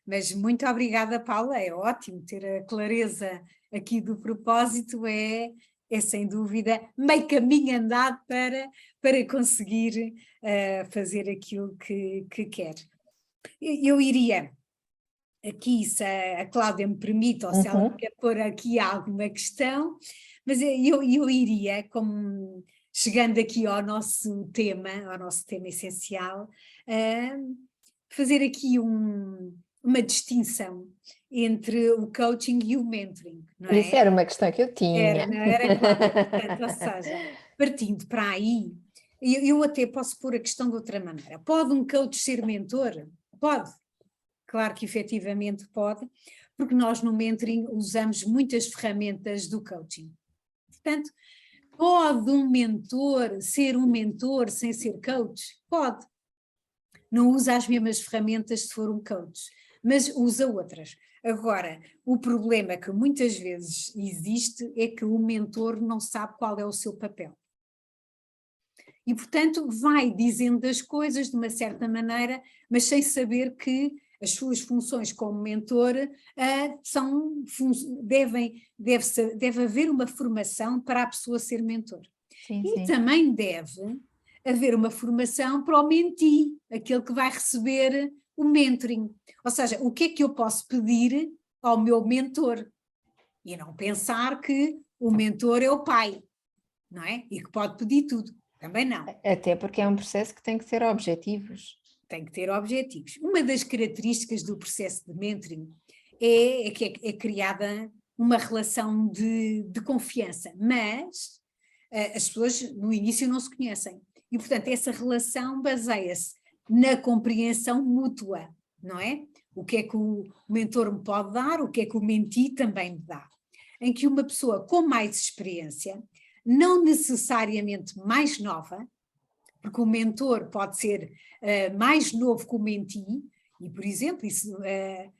Mas muito obrigada, Paula, é ótimo ter a clareza aqui do propósito, é sem dúvida meio caminho andado para conseguir fazer aquilo que quer. Eu iria aqui, se a Cláudia me permite, ou se ela quer pôr aqui alguma questão, mas eu iria, como chegando aqui ao nosso tema essencial, fazer aqui uma distinção entre o coaching e o mentoring, não é? Isso era uma questão que eu tinha. Era claro. Portanto, ou seja, partindo para aí, eu até posso pôr a questão de outra maneira. Pode um coach ser mentor? Pode. Claro que efetivamente pode, porque nós no mentoring usamos muitas ferramentas do coaching. Portanto, pode um mentor ser um mentor sem ser coach? Pode. Não usa as mesmas ferramentas se for um coach, mas usa outras. Agora, o problema que muitas vezes existe é que o mentor não sabe qual é o seu papel. E, portanto, vai dizendo as coisas de uma certa maneira, mas sem saber que as suas funções como mentor deve haver uma formação para a pessoa ser mentor. Sim, e sim. também deve haver uma formação para o mentee, aquele que vai receber o mentoring. Ou seja, o que é que eu posso pedir ao meu mentor? E não pensar que o mentor é o pai, não é? E que pode pedir tudo. Também não. Até porque é um processo que tem que ter objetivos. Tem que ter objetivos. Uma das características do processo de mentoring é que é criada uma relação de confiança, mas as pessoas no início não se conhecem. E, portanto, essa relação baseia-se na compreensão mútua, não é? O que é que o mentor me pode dar, o que é que o mentee também me dá. Em que uma pessoa com mais experiência, não necessariamente mais nova, porque o mentor pode ser mais novo que o mentee, e, por exemplo, isso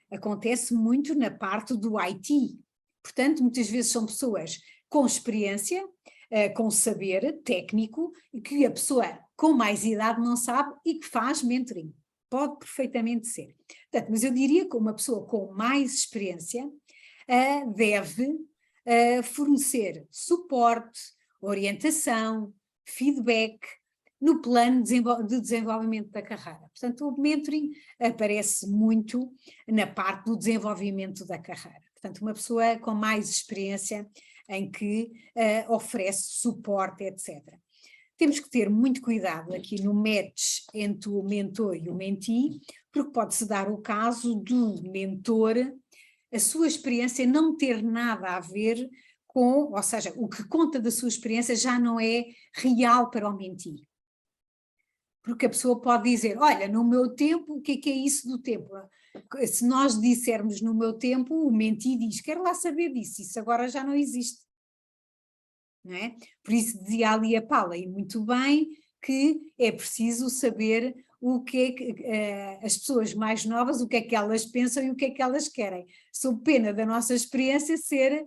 acontece muito na parte do IT. Portanto, muitas vezes são pessoas com experiência, com saber técnico, e que a pessoa com mais idade não sabe e que faz mentoring. Pode perfeitamente ser. Portanto, mas eu diria que uma pessoa com mais experiência deve fornecer suporte, orientação, feedback, no plano de desenvolvimento da carreira. Portanto, o mentoring aparece muito na parte do desenvolvimento da carreira. Portanto, uma pessoa com mais experiência em que oferece suporte, etc. Temos que ter muito cuidado aqui no match entre o mentor e o mentee, porque pode-se dar o caso do mentor, a sua experiência não ter nada a ver com, ou seja, o que conta da sua experiência já não é real para o mentee. Porque a pessoa pode dizer, olha, no meu tempo, o que é isso do tempo? Se nós dissermos no meu tempo, o mentee diz, quero lá saber disso, isso agora já não existe. Não é? Por isso dizia ali a Paula, e muito bem, que é preciso saber o que é que as pessoas mais novas, o que é que elas pensam e o que é que elas querem, sob pena da nossa experiência ser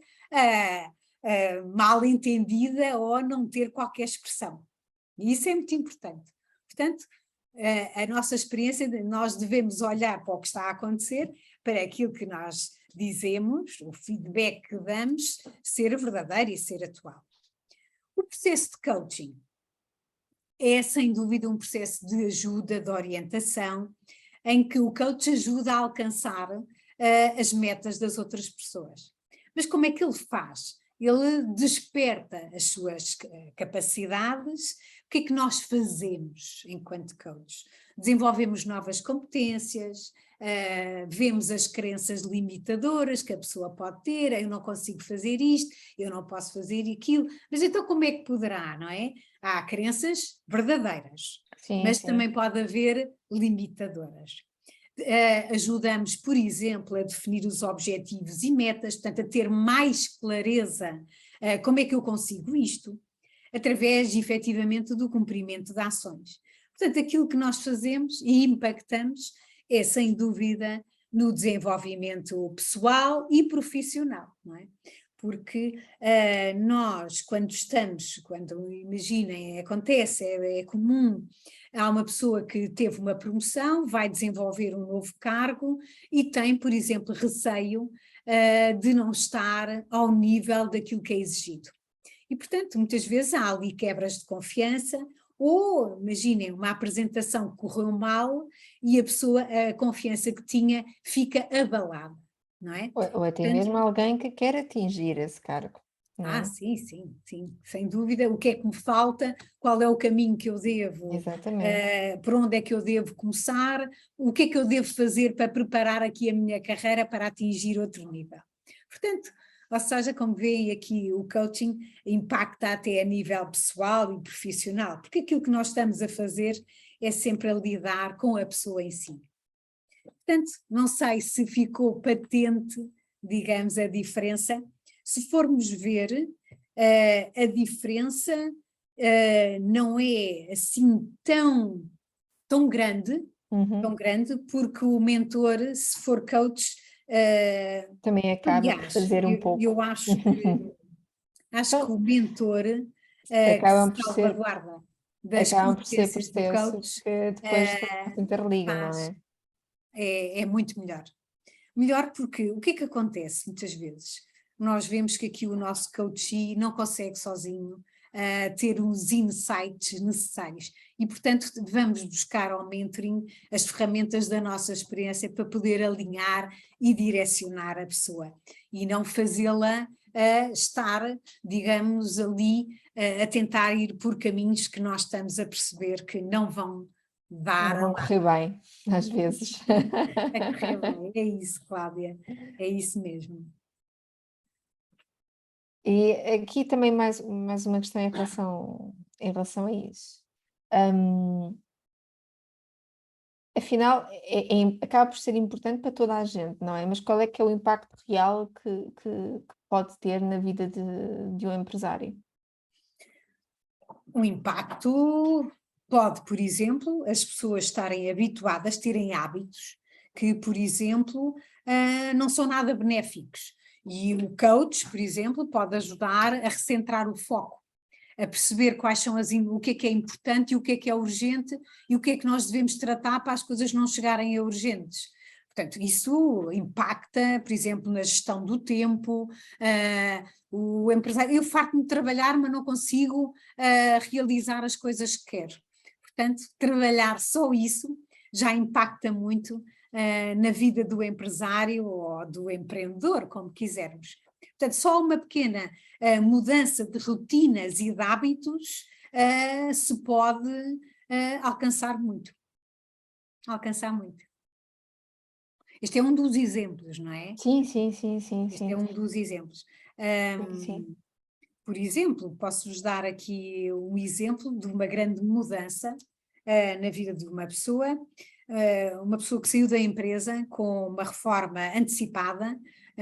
mal entendida ou não ter qualquer expressão. E isso é muito importante. Portanto, a nossa experiência, nós devemos olhar para o que está a acontecer, para aquilo que nós dizemos, o feedback que damos, ser verdadeiro e ser atual. O processo de coaching é, sem dúvida, um processo de ajuda, de orientação, em que o coach ajuda a alcançar as metas das outras pessoas. Mas como é que ele faz? Ele desperta as suas capacidades. O que é que nós fazemos enquanto coach? Desenvolvemos novas competências, vemos as crenças limitadoras que a pessoa pode ter, eu não consigo fazer isto, eu não posso fazer aquilo, mas então como é que poderá, não é? Há crenças verdadeiras, Sim, mas sim. também pode haver limitadoras. Ajudamos, por exemplo, a definir os objetivos e metas, portanto, a ter mais clareza como é que eu consigo isto, através, efetivamente, do cumprimento de ações. Portanto, aquilo que nós fazemos e impactamos é, sem dúvida, no desenvolvimento pessoal e profissional, não é? Porque nós, quando imaginem, acontece, é comum, há uma pessoa que teve uma promoção, vai desenvolver um novo cargo e tem, por exemplo, receio de não estar ao nível daquilo que é exigido. E, portanto, muitas vezes há ali quebras de confiança, ou, imaginem, uma apresentação que correu mal e a confiança que tinha fica abalada, não é? Ou até mesmo alguém que quer atingir esse cargo, não é? Sim, sem dúvida. O que é que me falta? Qual é o caminho que eu devo? Exatamente. Por onde é que eu devo começar? O que é que eu devo fazer para preparar aqui a minha carreira para atingir outro nível? Portanto, ou seja, como veem aqui, o coaching impacta até a nível pessoal e profissional, porque aquilo que nós estamos a fazer é sempre a lidar com a pessoa em si. Portanto, não sei se ficou patente, digamos, a diferença. Se formos ver, a diferença não é assim tão grande, porque o mentor, se for coach, Também acaba por aliás, fazer um pouco. eu acho que o mentor que Acabam se por ser, salvaguarda das acabam por ser competências do processos coach que depois se interligam, não faz, é? é muito melhor. Melhor porque o que é que acontece muitas vezes? Nós vemos que aqui o nosso coachee não consegue sozinho ter os insights necessários e, portanto, vamos buscar ao mentoring as ferramentas da nossa experiência para poder alinhar e direcionar a pessoa e não fazê-la estar, digamos, ali a tentar ir por caminhos que nós estamos a perceber que não vão dar Não vão correr bem, às vezes. a correr bem. É isso, Cláudia, é isso mesmo. E aqui também mais uma questão em relação a isso. Afinal, acaba por ser importante para toda a gente, não é? Mas qual é que é o impacto real que pode ter na vida de um empresário? O impacto pode, por exemplo, as pessoas estarem habituadas, terem hábitos que, por exemplo, não são nada benéficos. E o coach, por exemplo, pode ajudar a recentrar o foco, a perceber quais são o que é importante e o que é urgente e o que é que nós devemos tratar para as coisas não chegarem a urgentes. Portanto, isso impacta, por exemplo, na gestão do tempo, o empresário, eu farto-me de trabalhar, mas não consigo realizar as coisas que quero. Portanto, trabalhar só isso já impacta muito na vida do empresário ou do empreendedor, como quisermos. Portanto, só uma pequena mudança de rotinas e de hábitos se pode alcançar muito. Alcançar muito. Este é um dos exemplos, não é? Sim. Este é um dos exemplos. Sim. Por exemplo, posso-vos dar aqui um exemplo de uma grande mudança na vida de uma pessoa que saiu da empresa com uma reforma antecipada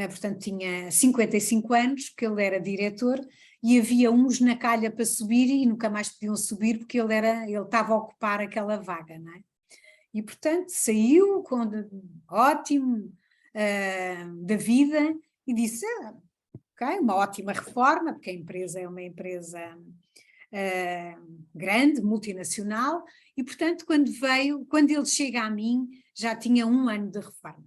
portanto tinha 55 anos, porque ele era diretor, e havia uns na calha para subir e nunca mais podiam subir porque ele estava a ocupar aquela vaga, não é? E portanto saiu ótimo da vida e disse, ok, uma ótima reforma, porque a empresa é uma empresa grande, multinacional, e portanto quando ele chega a mim, já tinha 1 ano de reforma.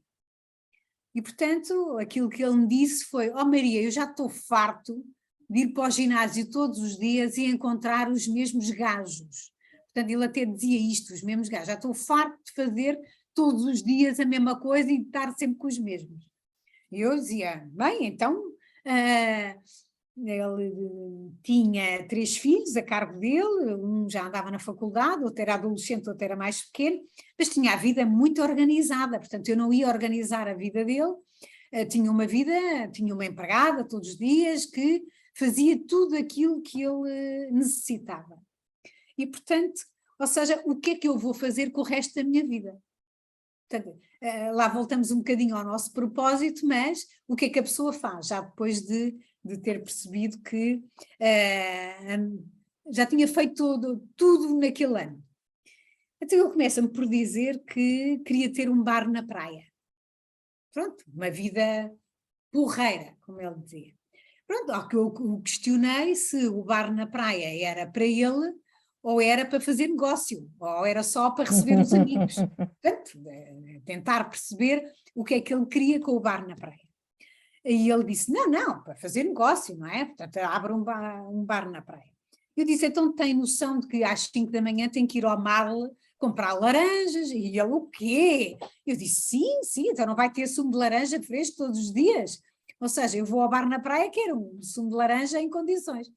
E portanto aquilo que ele me disse foi, Maria, eu já estou farto de ir para o ginásio todos os dias e encontrar os mesmos gajos. Portanto, ele até dizia isto, os mesmos gajos, já estou farto de fazer todos os dias a mesma coisa e de estar sempre com os mesmos. E eu dizia, bem, então, ele tinha 3 filhos a cargo dele, um já andava na faculdade, outro era adolescente, outro era mais pequeno, mas tinha a vida muito organizada, portanto eu não ia organizar a vida dele, tinha uma empregada todos os dias que fazia tudo aquilo que ele necessitava. E portanto, ou seja, o que é que eu vou fazer com o resto da minha vida? Portanto, lá voltamos um bocadinho ao nosso propósito, mas o que é que a pessoa faz já depois de ter percebido que já tinha feito tudo naquele ano? Então ele começa-me por dizer que queria ter um bar na praia. Pronto, uma vida porreira, como ele dizia. Pronto, ao que eu o questionei se o bar na praia era para ele ou era para fazer negócio, ou era só para receber os amigos. Portanto, tentar perceber o que é que ele queria com o bar na praia. E ele disse, não, para fazer negócio, não é? Portanto, abre um bar na praia. Eu disse, então tem noção de que às 5 da manhã tem que ir ao Marle comprar laranjas? E ele, o quê? Eu disse, sim, então não vai ter sumo de laranja fresco todos os dias? Ou seja, eu vou ao bar na praia, quero um sumo de laranja em condições.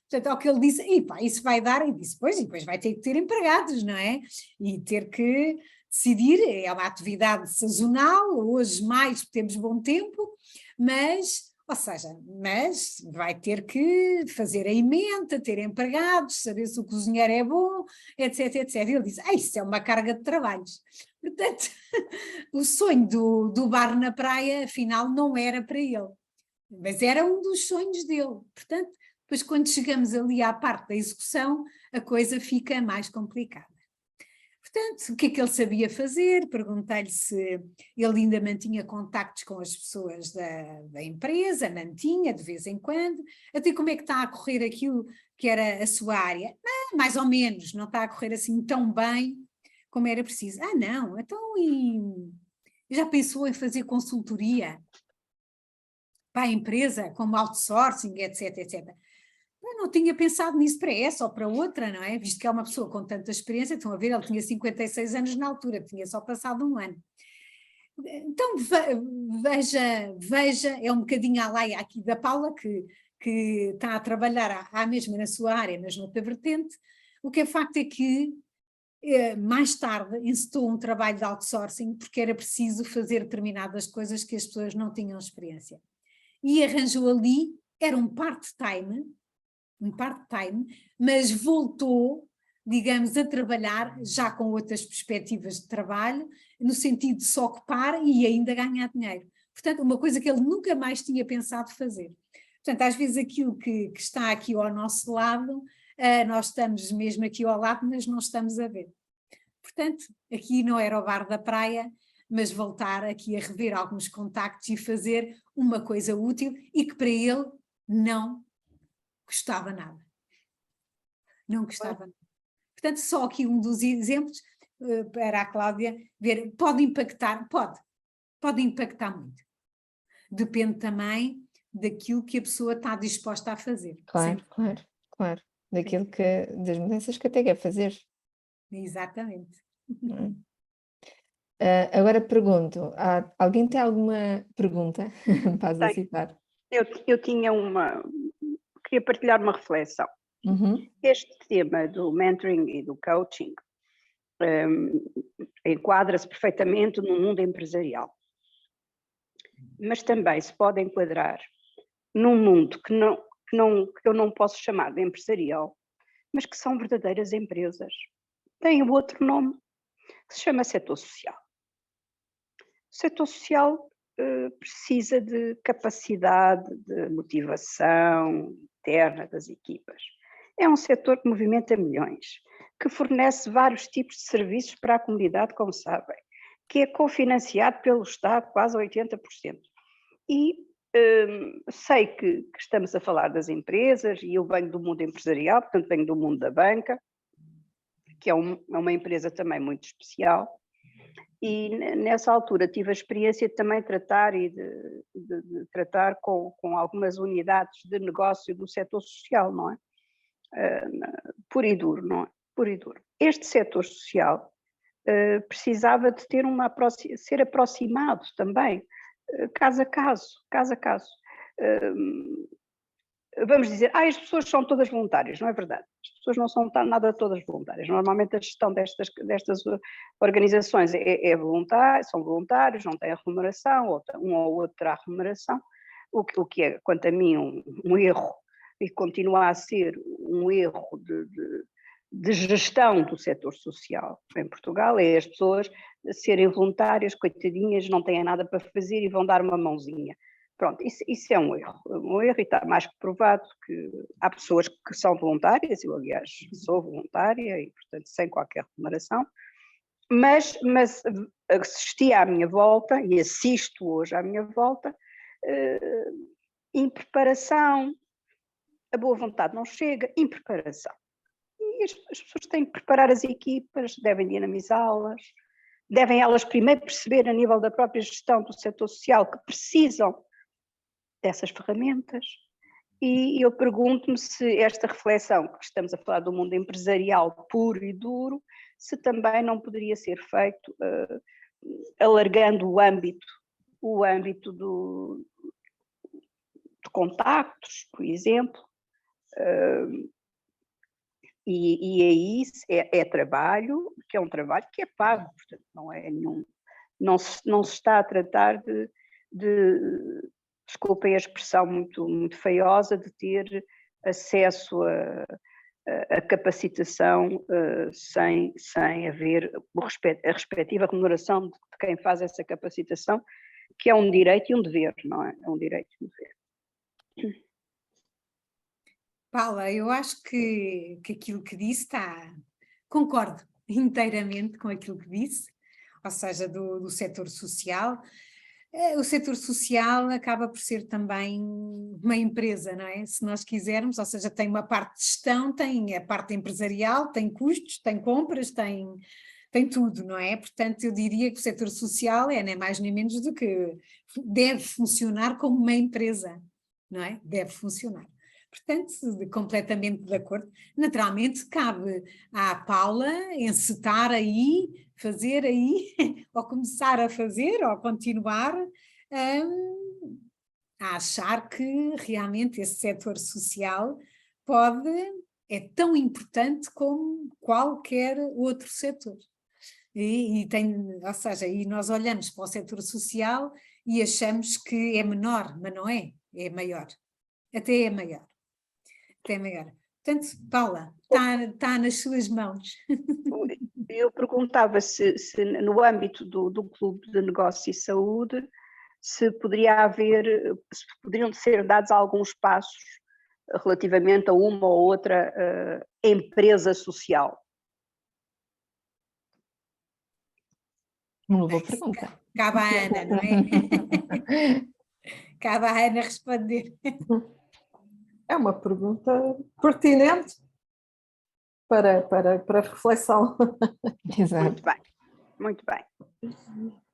Portanto, ao que ele disse, isso vai dar, e disse, pois, e depois vai ter que ter empregados, não é? E ter que decidir, é uma atividade sazonal, hoje mais porque temos bom tempo, mas vai ter que fazer a emenda, ter empregados, saber se o cozinheiro é bom, etc, etc. E ele disse, isso é uma carga de trabalhos. Portanto, o sonho do bar na praia, afinal, não era para ele, mas era um dos sonhos dele. Portanto, depois quando chegamos ali à parte da execução, a coisa fica mais complicada. Portanto, o que é que ele sabia fazer? Perguntei-lhe se ele ainda mantinha contactos com as pessoas da empresa, mantinha de vez em quando, até como é que está a correr aquilo que era a sua área. Mais ou menos, não está a correr assim tão bem como era preciso. Não, então já pensou em fazer consultoria para a empresa, como outsourcing, etc, etc. Eu não tinha pensado nisso para essa ou para outra, não é? Visto que é uma pessoa com tanta experiência, estão a ver, ele tinha 56 anos na altura, tinha só passado 1 ano. Então veja, é um bocadinho à laia aqui da Paula, que está a trabalhar à mesma na sua área, mas noutra vertente. O que é facto é que mais tarde incitou um trabalho de outsourcing porque era preciso fazer determinadas coisas que as pessoas não tinham experiência. E arranjou ali, era um part-time, mas voltou, digamos, a trabalhar já com outras perspectivas de trabalho, no sentido de se ocupar e ainda ganhar dinheiro. Portanto, uma coisa que ele nunca mais tinha pensado fazer. Portanto, às vezes aquilo que está aqui ao nosso lado, nós estamos mesmo aqui ao lado, mas não estamos a ver. Portanto, aqui não era o bar da praia, mas voltar aqui a rever alguns contactos e fazer uma coisa útil e que para ele não custava nada. Não custava nada. Portanto, só aqui um dos exemplos para a Cláudia ver, pode impactar muito. Depende também daquilo que a pessoa está disposta a fazer. Claro. Das mudanças que até quer fazer. Exatamente. Agora pergunto, alguém tem alguma pergunta para citar? Eu tinha queria partilhar uma reflexão. Este tema do mentoring e do coaching enquadra-se perfeitamente no mundo empresarial, mas também se pode enquadrar num mundo que eu não posso chamar de empresarial, mas que são verdadeiras empresas. Tem outro nome, que se chama setor social. O setor social precisa de capacidade de motivação interna das equipas. É um setor que movimenta milhões, que fornece vários tipos de serviços para a comunidade, como sabem, que é cofinanciado pelo Estado quase 80%. E sei que estamos a falar das empresas, e eu venho do mundo empresarial, portanto venho do mundo da banca, que é uma empresa também muito especial, e nessa altura tive a experiência de também tratar de tratar com algumas unidades de negócio do setor social, não é? Puro e duro, não é? Puro e duro. Este setor social precisava de ter ser aproximado também, caso a caso. Vamos dizer, as pessoas são todas voluntárias, não é verdade? As pessoas não são nada todas voluntárias. Normalmente a gestão destas organizações é voluntária, são voluntários, não têm remuneração, um ou outro terá remuneração, o que é, quanto a mim, um erro, e continua a ser um erro de gestão do setor social em Portugal, é as pessoas serem voluntárias, coitadinhas, não têm nada para fazer e vão dar uma mãozinha. Pronto, isso é um erro e está mais que provado que há pessoas que são voluntárias, eu aliás sou voluntária e portanto sem qualquer remuneração, mas assisti à minha volta e assisto hoje à minha volta, impreparação, a boa vontade não chega, impreparação. E as pessoas têm que preparar as equipas, devem dinamizá-las, devem elas primeiro perceber a nível da própria gestão do setor social que precisam dessas ferramentas, e eu pergunto-me se esta reflexão, que estamos a falar do mundo empresarial puro e duro, se também não poderia ser feito alargando o âmbito de contactos, por exemplo, e aí é trabalho, que é um trabalho que é pago, portanto não é nenhum, não se está a tratar de desculpem a expressão muito, muito feiosa, de ter acesso a capacitação sem haver a respectiva remuneração de quem faz essa capacitação, que é um direito e um dever, não é? É um direito e um dever. Paula, eu acho que aquilo que disse concordo inteiramente com aquilo que disse, ou seja, do setor social. O setor social acaba por ser também uma empresa, não é? Se nós quisermos, ou seja, tem uma parte de gestão, tem a parte empresarial, tem custos, tem compras, tem tudo, não é? Portanto, eu diria que o setor social é nem mais nem menos do que deve funcionar como uma empresa, não é? Deve funcionar. Portanto, completamente de acordo. Naturalmente, cabe à Paula encetar aí, fazer aí, ou começar a fazer, ou continuar a achar que realmente esse setor social é tão importante como qualquer outro setor. Ou seja, nós olhamos para o setor social e achamos que é menor, mas não é, é maior. Até é maior. Portanto, Paula, está nas suas mãos. Eu perguntava se no âmbito do Clube de Negócio e Saúde, se poderiam ser dados alguns passos relativamente a uma ou outra empresa social. Uma boa pergunta. Cabe à Ana, não é? Cabe à Ana responder. É uma pergunta pertinente para reflexão. Exato. Muito bem.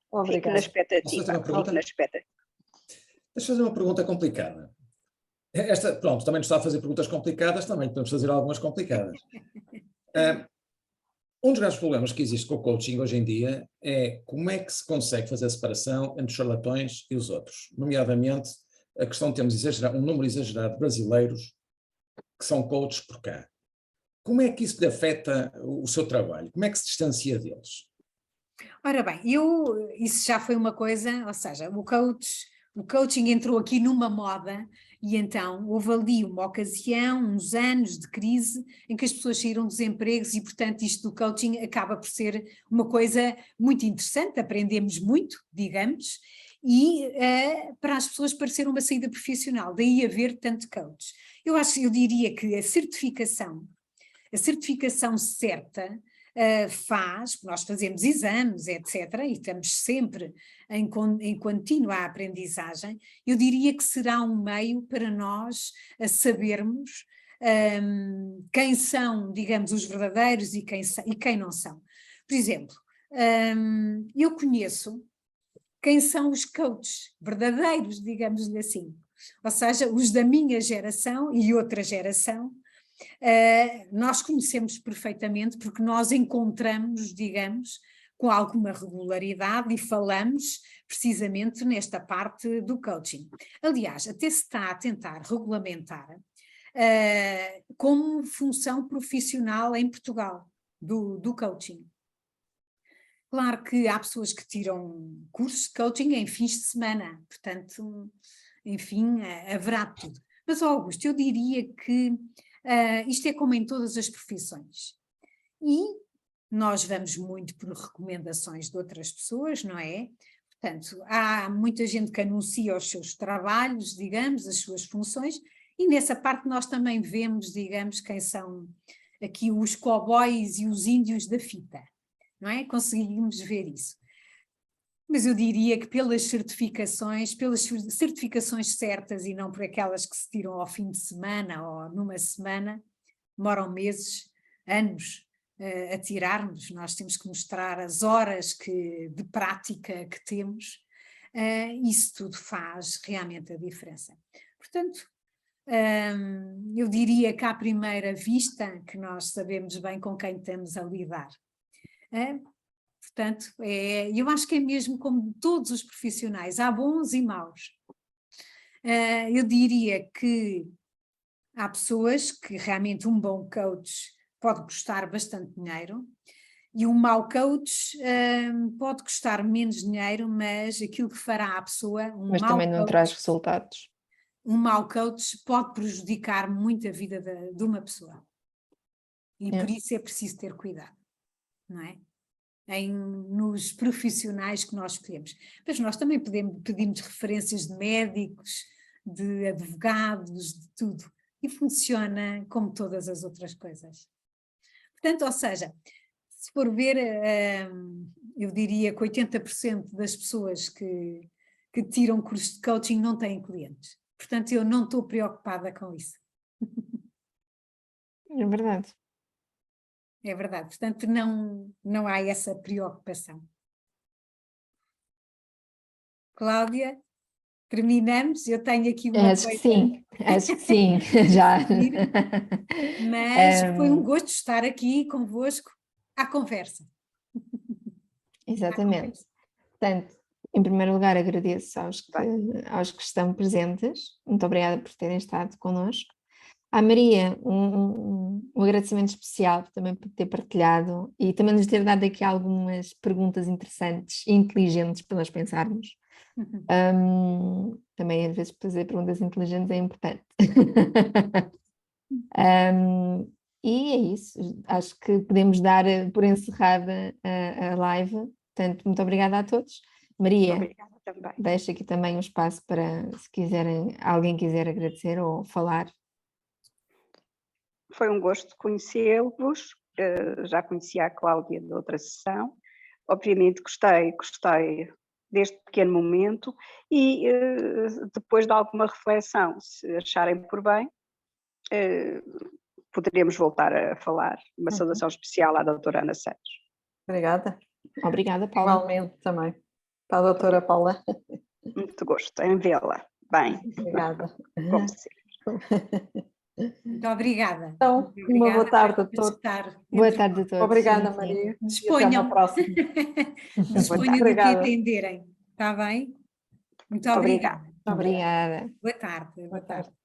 Obrigada. Fico na expectativa. Deixa eu fazer uma pergunta complicada. Pronto, também nos está a fazer perguntas complicadas, também podemos fazer algumas complicadas. Um dos grandes problemas que existe com o coaching hoje em dia é como é que se consegue fazer a separação entre os charlatões e os outros, nomeadamente a questão de termos um número exagerado de brasileiros que são coaches por cá. Como é que isso lhe afeta o seu trabalho? Como é que se distancia deles? Ora bem, isso já foi uma coisa, ou seja, o coaching entrou aqui numa moda e então houve ali uma ocasião, uns anos de crise em que as pessoas saíram dos empregos e, portanto, isto do coaching acaba por ser uma coisa muito interessante, aprendemos muito, digamos, e para as pessoas parecer uma saída profissional, daí haver tanto coach. Eu diria que a certificação certa faz, nós fazemos exames, etc., e estamos sempre em contínua aprendizagem, eu diria que será um meio para nós sabermos quem são, digamos, os verdadeiros e quem não são. Por exemplo, eu conheço quem são os coaches verdadeiros, digamos-lhe assim, ou seja, os da minha geração e outra geração. Nós conhecemos perfeitamente porque nós encontramos, digamos, com alguma regularidade e falamos precisamente nesta parte do coaching. Aliás, até se está a tentar regulamentar como função profissional em Portugal do coaching. Claro que há pessoas que tiram cursos de coaching em fins de semana, portanto, enfim, haverá tudo. Mas, Augusto, eu diria que isto é como em todas as profissões. E nós vamos muito por recomendações de outras pessoas, não é? Portanto, há muita gente que anuncia os seus trabalhos, digamos, as suas funções, e nessa parte nós também vemos, digamos, quem são aqui os cowboys e os índios da fita, não é? Conseguimos ver isso. Mas eu diria que pelas certificações certas e não por aquelas que se tiram ao fim de semana ou numa semana, demoram meses, anos a tirarmos, nós temos que mostrar as horas de prática que temos, isso tudo faz realmente a diferença. Portanto, eu diria que à primeira vista que nós sabemos bem com quem estamos a lidar. Portanto, eu acho que é mesmo como todos os profissionais, há bons e maus. Eu diria que há pessoas que realmente um bom coach pode custar bastante dinheiro e um mau coach pode custar menos dinheiro, mas aquilo que fará a pessoa, Mas também não traz resultados. Um mau coach pode prejudicar muito a vida de uma pessoa. E por isso é preciso ter cuidado, não é? Nos profissionais que nós escolhemos. Mas nós também pedimos referências de médicos, de advogados, de tudo. E funciona como todas as outras coisas. Portanto, ou seja, se for ver, eu diria que 80% das pessoas que tiram curso de coaching não têm clientes. Portanto, eu não estou preocupada com isso. É verdade. É verdade, portanto não há essa preocupação. Cláudia, terminamos, eu tenho aqui uma acho que sim, já. Mas foi um gosto estar aqui convosco à conversa. Exatamente. Portanto, em primeiro lugar agradeço aos que estão presentes, muito obrigada por terem estado connosco. À Maria, um agradecimento especial também por ter partilhado e também nos ter dado aqui algumas perguntas interessantes e inteligentes para nós pensarmos. Também às vezes fazer perguntas inteligentes é importante. E é isso, acho que podemos dar por encerrada a live. Portanto, muito obrigada a todos. Maria, deixo aqui também um espaço para, se alguém quiser agradecer ou falar. Foi um gosto conhecê-vos, já conhecia a Cláudia de outra sessão, obviamente gostei deste pequeno momento e depois de alguma reflexão, se acharem por bem, poderemos voltar a falar. Uma saudação especial à doutora Ana Santos. Obrigada. Obrigada, Paula. Igualmente também. Para a doutora Paula. Muito gosto em vê-la. Bem. Obrigada. Como sempre. Muito obrigada. Então, uma boa tarde a todos. Boa tarde a todos. Obrigada, Maria. Disponham. Até à próxima. Disponham do que entenderem. Está bem? Muito obrigada. Obrigada. Boa tarde. Boa tarde.